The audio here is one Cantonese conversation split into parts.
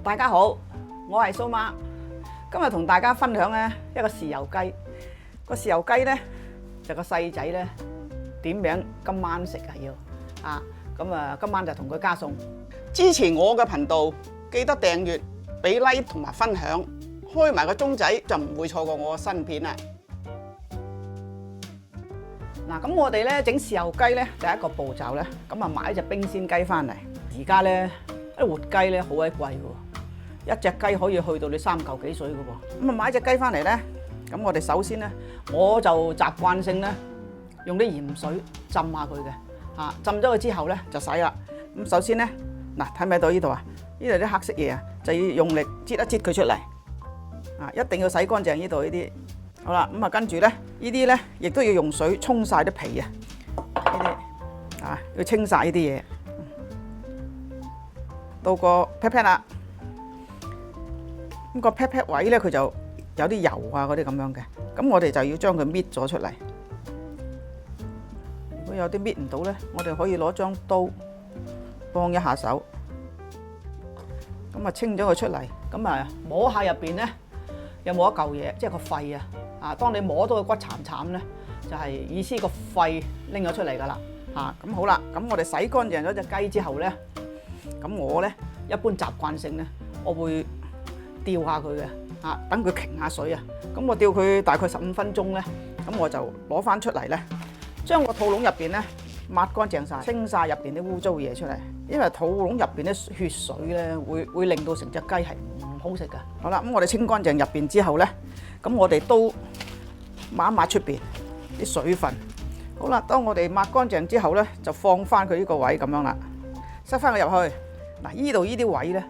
大家好，我係蘇媽，今日同大家分享咧一個豉油雞。個豉油雞咧就個細仔咧點名今晚食要啊，咁啊今晚就同佢加餸。支持我嘅頻道，記得訂閱、俾 like 同埋分享，開埋個鐘仔就唔會錯過我嘅新片啦。嗱，咁我哋咧整豉油雞咧，第一個步驟咧，咁啊買一隻冰鮮雞翻嚟。而家咧啲活雞咧好鬼貴嘅喎，一隻雞可以去到你3嚿幾水嘅喎。咁啊買隻雞翻嚟咧，咁我哋首先咧，我就習慣性咧用啲鹽水浸下佢嘅，嚇浸咗佢之後咧就洗啦。咁首先咧，嗱睇唔睇到呢度啊？呢度啲黑色嘢啊，就要用力擠一擠佢出嚟，啊一定要洗乾淨呢度呢啲。好啦，咁啊跟住咧，呢啲咧亦都要用水沖晒啲皮啊，呢啲啊要清晒呢啲嘢。到個 pat pat 啦，咁個 pat pat 位咧佢就有啲油啊嗰啲咁樣嘅，咁我哋就要將佢搣咗出嚟。如果有啲搣唔到咧，我哋可以攞張刀幫一下手，咁啊清咗佢出嚟，咁啊摸下入邊咧有冇一嚿嘢，即係個肺啊。啊！當你摸到個骨慘慘咧，就係意思個肺拎咗出嚟㗎啦。嚇咁好啦，咁我哋洗乾淨咗隻雞之後咧，咁我咧一般習慣性咧，我會吊下佢嘅嚇，等佢擎下水啊。咁我吊佢大概15分鐘咧，咁我就攞翻出嚟咧，將個肚籠入邊咧抹乾淨晒，清晒入邊啲污糟嘢出嚟。因為肚籠入邊啲血水咧，會令到成隻雞係唔好食㗎。好啦，咁我哋清乾淨入邊之後咧。咁我哋都抹一抹出邊啲水分。好啦，當我哋抹乾淨之後咧，就放翻佢呢個位咁樣啦，塞翻佢入去。嗱，呢度呢啲位咧，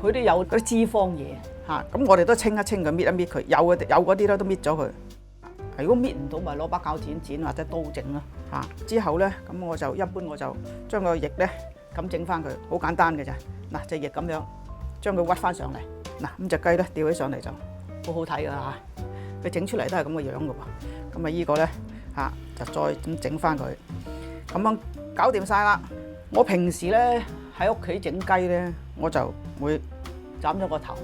佢都有嗰啲脂肪嘢嚇。咁我哋都清一清佢，搣一搣佢，有嗰啲咧都搣咗佢。如果搣唔到，咪攞把鉸剪剪或者刀整咯嚇。之後咧，咁我就一般我就將個翼咧咁整翻佢，好簡單嘅咋。嗱，隻翼咁樣將佢屈翻上嚟。嗱，咁隻雞咧吊起上嚟就好好睇㗎嚇，佢整出嚟都係咁嘅樣㗎喎。咁啊依個咧嚇就再咁整翻佢，咁樣搞掂晒啦。我平時咧喺屋企整雞咧，我就會斬咗個頭，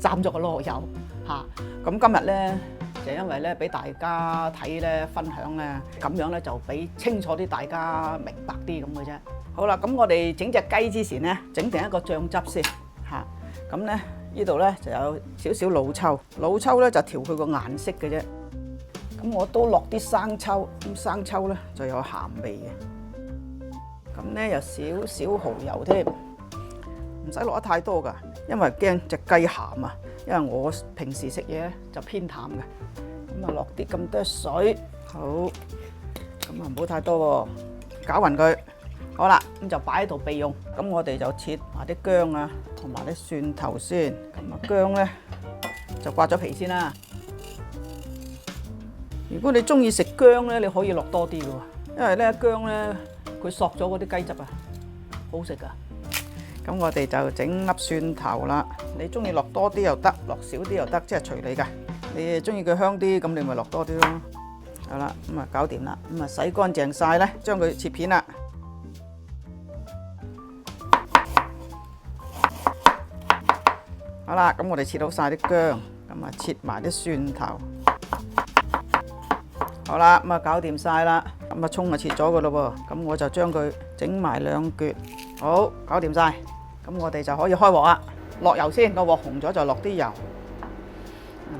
斬咗個籮柚嚇。咁今日咧就因為咧俾大家睇咧分享咧，咁樣咧就俾清楚啲大家明白啲咁嘅啫。好啦，咁我哋整隻雞之前咧，整定一個醬汁先嚇。咁咧。呢度咧就有少少老抽，老抽咧就調佢個顏色嘅啫。咁我都落啲生抽，咁生抽咧就有鹹味嘅。咁咧有少少蠔油添，唔使落得太多㗎，因為驚隻雞鹹啊。因為我平時食嘢咧就偏淡嘅。咁啊落啲咁多水，好，咁啊唔好太多喎，攪勻佢。好啦，咁就擺喺度備用。咁我哋就切埋啲薑啊，同埋啲蒜頭先。咁啊薑咧就刮咗皮先啦。如果你中意食薑咧，你可以落多啲嘅喎，因為咧薑咧佢索咗嗰啲雞汁啊，好食㗎。咁我哋就整粒蒜頭啦。你中意落多啲又得，落少啲又得，即係隨你㗎。你中意佢香啲，咁你咪落多啲咯。好啦，咁啊搞掂啦。咁啊洗乾淨晒咧，將佢切片啦。好啦，咁我哋切好晒啲薑，咁啊切埋啲蒜頭。好啦，咁啊搞掂晒啦，咁啊葱啊切咗噶咯喎，咁我就將佢整埋2橛。好，搞掂晒，咁我哋就可以開鑊啦。落油先，個鑊紅咗就落啲油，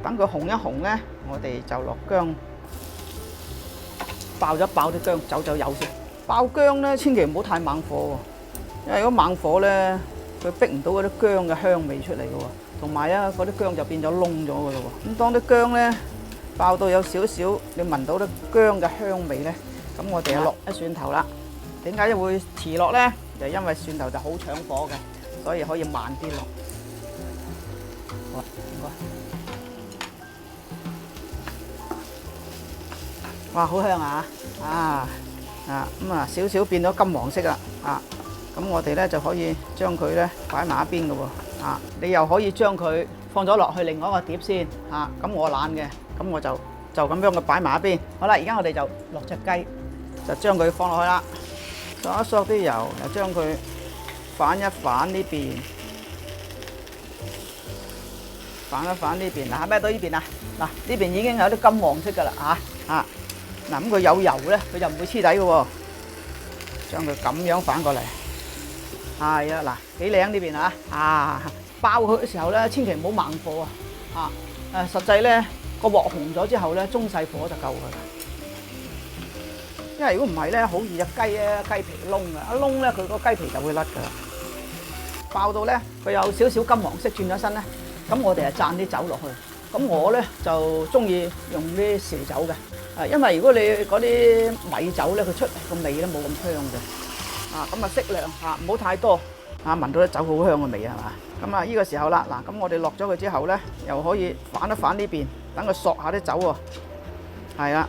等佢紅一紅咧，我哋就落薑，爆一爆啲薑，走油先。爆薑咧，千祈唔好太猛火喎，因為如果猛火咧，佢逼唔到嗰啲薑嘅香味出嚟嘅喎，同埋啊嗰啲薑就變咗燶咗嘅咯喎。咁當啲薑咧爆到有少少，你聞到啲薑嘅香味咧，咁我哋就落一蒜頭啦。點解會遲落咧？就因為蒜頭就好搶火嘅，所以可以慢啲落。好，唔該。哇，好香啊！咁啊少少變咗金黃色啦啊！咁我哋咧就可以將佢咧擺埋一邊嘅喎，你又可以將佢放咗落去另外一個碟先，咁我懶嘅，咁我就咁樣嘅擺埋一邊。好啦，而家我哋就落隻雞，就將佢放落去啦，索一索啲油，又將佢反一反呢邊，反一反呢邊，嗱，係咪到呢邊啊？嗱，呢邊已經有啲金黃色㗎啦，嗱，咁佢有油咧，佢就唔會黐底嘅喎。將佢咁樣反過嚟，係啊，嗱，幾靚呢邊啊！爆佢嘅時候咧，千祈唔好猛火啊！實際咧個鑊紅咗之後咧，中細火就夠㗎啦。因為如果唔係咧，好易隻雞咧雞皮燶啊，一燶咧佢個雞皮就會甩㗎啦。爆到咧佢有少少金黃色轉咗身咧，咁我哋就灒啲酒落去。咁我咧就中意用啲紹酒嘅，因為如果你嗰啲米酒咧，佢出嚟個味咧冇咁香嘅。咁啊適量唔好太多。聞到啲酒好香嘅味係嘛？咁呢個時候啦，嗱，咁我哋落咗佢之後咧，又可以反一反呢邊，等佢索下啲酒喎。係啦，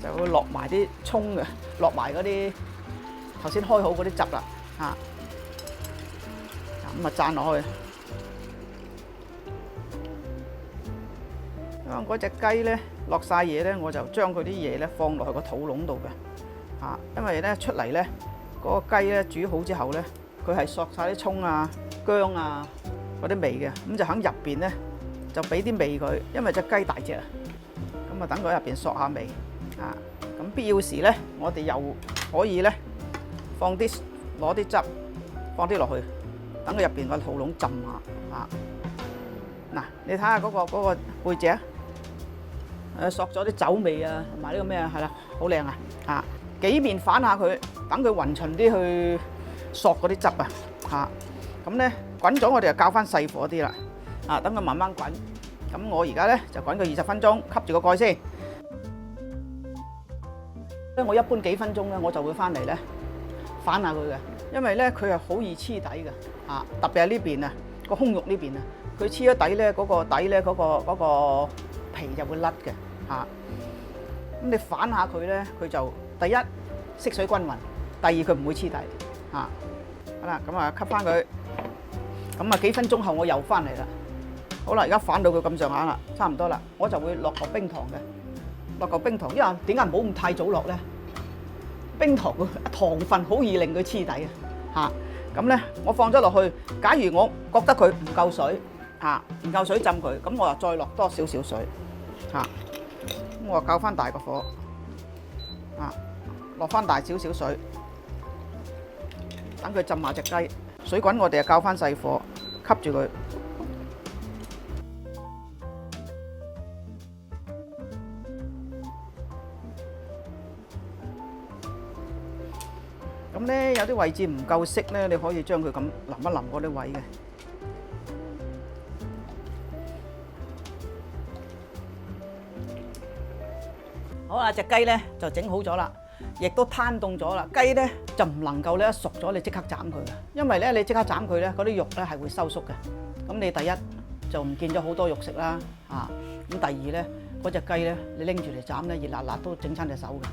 就會落埋啲葱嘅，落埋嗰啲頭先開好嗰啲汁啦。咁啊灒落去。咁嗰隻雞咧落晒嘢咧，我就將佢啲嘢咧放落去個肚籠度嘅。因為咧出嚟咧嗰個雞咧煮好之後咧，佢係索晒啲葱啊、薑啊嗰啲味嘅，咁就喺入邊咧就俾啲味佢，因為隻雞大隻啊，咁啊等佢入邊索下味咁必要時咧，我哋又可以咧放啲攞啲汁放啲落去，等佢入邊個肚籠浸下嗱，你睇下嗰個背脊索咗啲酒味啊，同埋呢個咩係啦，好靚幾面反下佢，等佢勻勻啲去索嗰啲汁咁咧滾咗，我哋就較翻細火啲啦，等佢慢慢滾。咁我而家咧就滾佢20分鐘，吸住個蓋先。我一般幾分鐘咧，我就會翻嚟咧反下佢嘅，因為咧佢係好易黐底嘅特別係呢邊個胸肉呢邊佢黐咗底咧，嗰個底咧嗰個皮就會甩嘅咁你反下佢咧，佢就第一色水均勻，第二佢唔會黐底好啦，咁吸翻佢，咁幾分鐘後我又翻嚟啦。好啦，而家反到佢咁上下啦，差唔多啦，我就會落個冰糖嘅，落個冰糖，因為點解唔好咁太早落咧？冰糖糖分好易令佢黐底咁咧我放咗落去，假如我覺得佢唔夠水唔夠水浸佢，咁我就再落多少少水咁我較翻大個火落翻大少少水，等佢浸下隻雞。水滾我哋就較翻細火，吸住佢。咁咧有啲位置唔夠色咧，你可以將佢咁淋一淋嗰啲位嘅。好啦，隻雞咧就整好咗啦，亦都攤凍咗啦。雞咧就唔能夠咧熟咗，你即刻斬佢嘅，因為咧你即刻斬佢咧，嗰啲肉咧係會收縮嘅。咁你第一就唔見咗好多肉食啦，咁第二咧嗰隻雞咧你拎住嚟斬咧，熱辣辣都整親隻手嘅。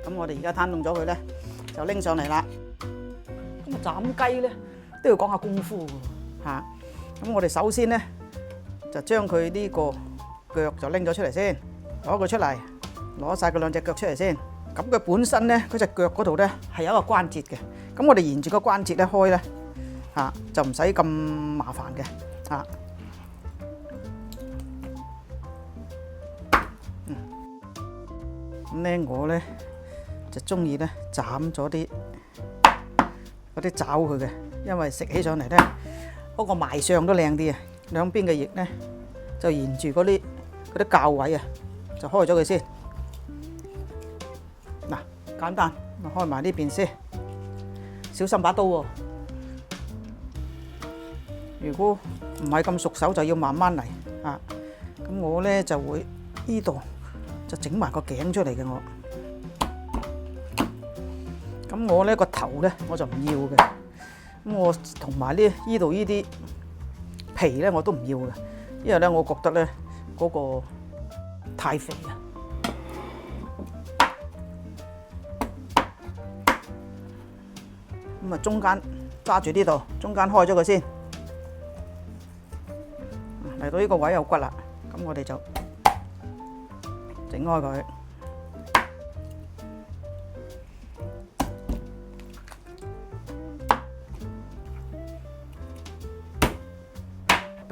咁我哋而家攤凍咗佢咧，就拎上嚟啦。咁斬雞咧都要講下功夫㗎咁我哋首先咧就將佢呢個腳就拎咗出嚟先，攞佢出嚟，攞晒佢兩隻腳出嚟先。咁佢本身咧，嗰隻腳嗰度咧係有一個關節嘅。咁我哋沿住個關節咧開咧，就唔使咁麻煩嘅咁咧我咧就中意咧斬咗啲嗰啲爪佢嘅，因為食起上嚟咧嗰個賣相都靚啲啊。兩邊嘅翼咧就沿住嗰啲臼位就開咗佢先。嗱，簡單，開埋呢邊先，小心把刀喎。如果唔係咁熟手，就要慢慢嚟咁我咧就會呢度就整埋個頸出嚟嘅我。咁我咧個頭咧我就唔要嘅。咁我同埋呢度呢啲皮咧我都唔要嘅，因為咧我覺得咧嗰個太肥啦。咁中間揸住呢度，中間開咗佢先。嚟到呢個位有骨啦，咁我哋就整開佢。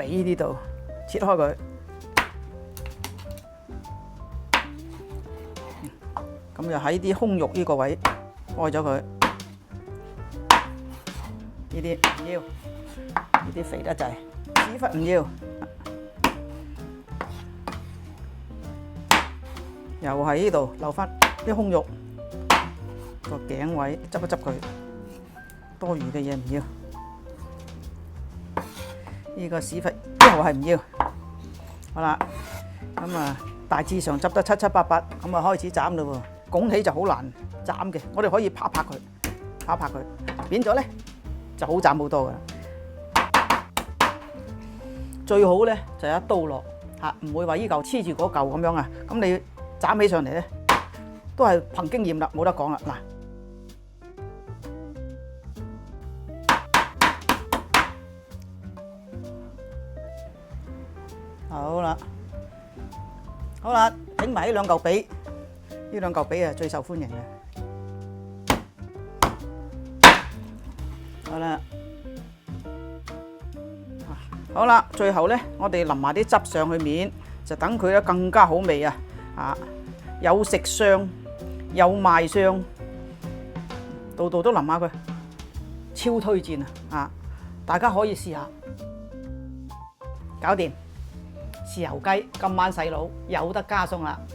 髀呢度，切開佢。咁就喺啲胸肉呢個位開咗佢。呢啲唔要，呢啲肥得滯，屎忽唔要。又喺呢度留翻啲胸肉個頸位，執一執佢，多餘嘅嘢唔要。呢個屎忽又係唔要。好啦，咁啊大致上執得七七八八，咁啊開始斬嘞喎。拱起就好難斬嘅，我哋可以拍拍佢，拍拍佢，扁咗咧就好斬好多㗎。最好咧就一刀落嚇，唔會話依嚿黐住嗰嚿咁樣啊。咁你斬起上嚟咧，都係憑經驗啦，冇得講啦。嗱，好啦，整埋呢兩嚿髀，呢兩嚿髀係最受歡迎嘅。好啦，最後咧，我哋淋埋啲汁上去面，就等佢咧更加好味啊！有食相，有賣相，度度都淋下佢，超推薦啊！大家可以試下，搞掂豉油雞，今晚洗腦有得加餸啦〜